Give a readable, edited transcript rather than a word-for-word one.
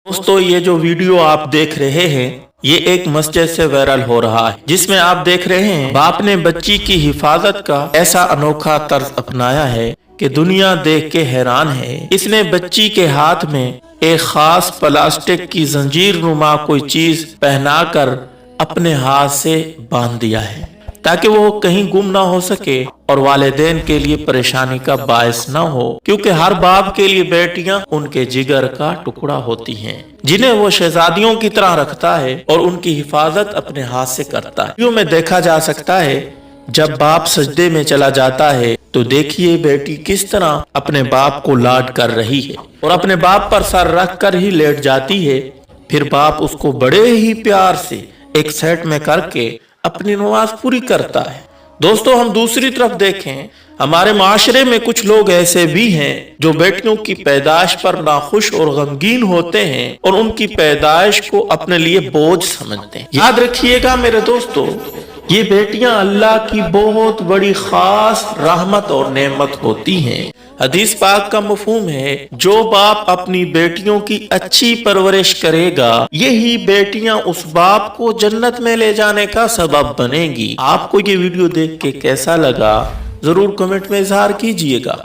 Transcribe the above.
दोस्तों ये जो वीडियो आप देख रहे हैं ये एक मस्जिद से वायरल हो रहा है, जिसमें आप देख रहे हैं बाप ने बच्ची की हिफाजत का ऐसा अनोखा तर्ज अपनाया है कि दुनिया देख के हैरान है। इसने बच्ची के हाथ में एक खास प्लास्टिक की जंजीर नुमा कोई चीज पहनाकर अपने हाथ से बांध दिया है ताकि वो कहीं गुम ना हो सके और वालिदैन के लिए परेशानी का बायस ना हो, क्योंकि हर बाप के लिए बेटियां उनके जिगर का टुकड़ा होती हैं, जिन्हें वो शहजादियों की तरह रखता है और उनकी हिफाजत अपने हाथ से करता है। वीडियो में देखा जा सकता है जब बाप सजदे में चला जाता है तो देखिए बेटी किस तरह अपने बाप को लाड कर रही है और अपने बाप पर सर रख कर ही लेट जाती है। फिर बाप उसको बड़े ही प्यार से एक सेट में करके अपनी नमाज पूरी करता है। दोस्तों हम दूसरी तरफ देखें, हमारे माशरे में कुछ लोग ऐसे भी हैं जो बेटियों की पैदाइश पर नाखुश और गमगीन होते हैं और उनकी पैदाइश को अपने लिए बोझ समझते हैं। याद रखिएगा मेरे दोस्तों, ये बेटियां अल्लाह की बहुत बड़ी खास रहमत और नेमत होती हैं। हदीस पाक का मफहूम है, जो बाप अपनी बेटियों की अच्छी परवरिश करेगा यही बेटियां उस बाप को जन्नत में ले जाने का सबब बनेगी। आपको ये वीडियो देख के कैसा लगा जरूर कमेंट में इजहार कीजिएगा।